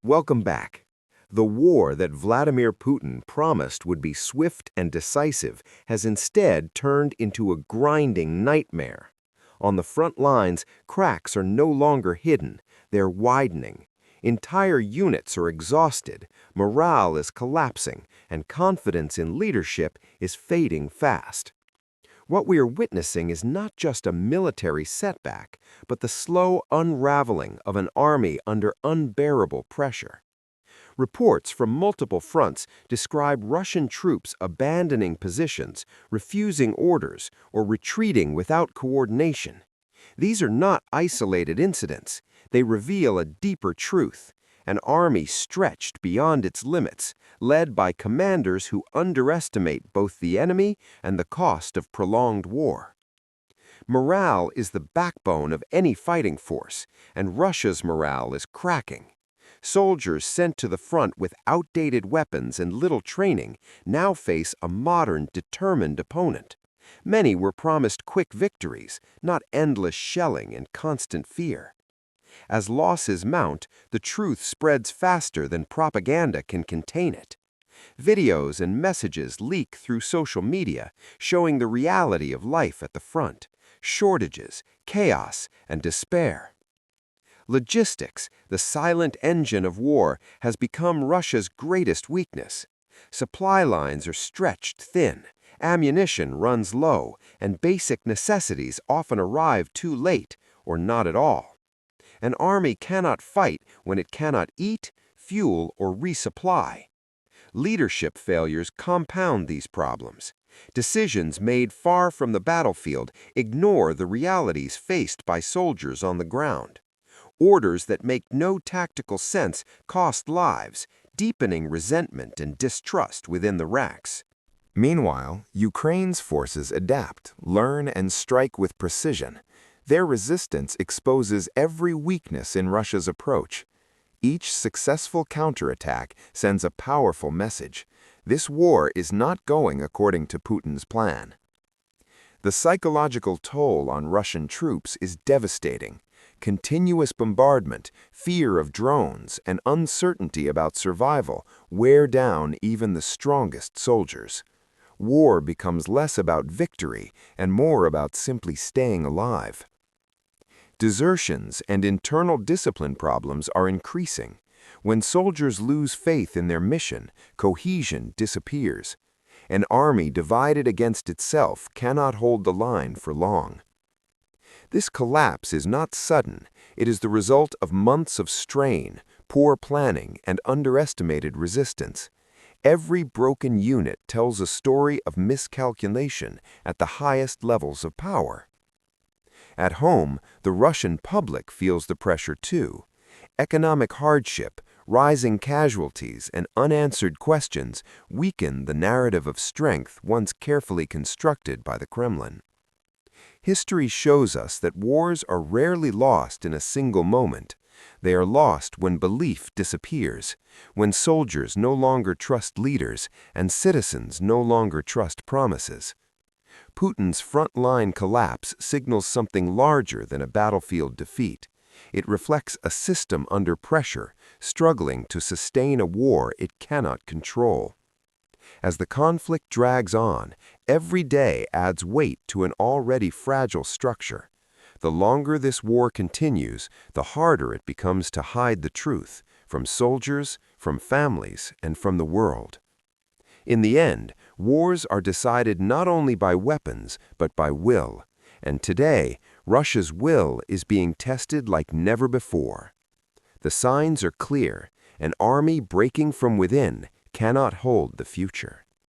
Welcome back. The war that Vladimir Putin promised would be swift and decisive has instead turned into a grinding nightmare. On the front lines, cracks are no longer hidden, they're widening. Entire units are exhausted, morale is collapsing, and confidence in leadership is fading fast. What we are witnessing is not just a military setback, but the slow unraveling of an army under unbearable pressure. Reports from multiple fronts describe Russian troops abandoning positions, refusing orders, or retreating without coordination. These are not isolated incidents. They reveal a deeper truth: an army stretched beyond its limits, led by commanders who underestimate both the enemy and the cost of prolonged war. Morale is the backbone of any fighting force, and Russia's morale is cracking. Soldiers sent to the front with outdated weapons and little training now face a modern, determined opponent. Many were promised quick victories, not endless shelling and constant fear. As losses mount, the truth spreads faster than propaganda can contain it. Videos and messages leak through social media, showing the reality of life at the front: shortages, chaos, and despair. Logistics, the silent engine of war, has become Russia's greatest weakness. Supply lines are stretched thin, ammunition runs low, and basic necessities often arrive too late or not at all. An army cannot fight when it cannot eat, fuel, or resupply. Leadership failures compound these problems. Decisions made far from the battlefield ignore the realities faced by soldiers on the ground. Orders that make no tactical sense cost lives, deepening resentment and distrust within the ranks. Meanwhile, Ukraine's forces adapt, learn, and strike with precision. Their resistance exposes every weakness in Russia's approach. Each successful counterattack sends a powerful message: this war is not going according to Putin's plan. The psychological toll on Russian troops is devastating. Continuous bombardment, fear of drones, and uncertainty about survival wear down even the strongest soldiers. War becomes less about victory and more about simply staying alive. Desertions and internal discipline problems are increasing. When soldiers lose faith in their mission, cohesion disappears. An army divided against itself cannot hold the line for long. This collapse is not sudden. It is the result of months of strain, poor planning, and underestimated resistance. Every broken unit tells a story of miscalculation at the highest levels of power. At home, the Russian public feels the pressure too. Economic hardship, rising casualties, and unanswered questions weaken the narrative of strength once carefully constructed by the Kremlin. History shows us that wars are rarely lost in a single moment. They are lost when belief disappears, when soldiers no longer trust leaders and citizens no longer trust promises. Putin's front-line collapse signals something larger than a battlefield defeat. It reflects a system under pressure, struggling to sustain a war it cannot control. As the conflict drags on, every day adds weight to an already fragile structure. The longer this war continues, the harder it becomes to hide the truth from soldiers, from families, and from the world. In the end, wars are decided not only by weapons, but by will. And today, Russia's will is being tested like never before. The signs are clear: an army breaking from within cannot hold the future.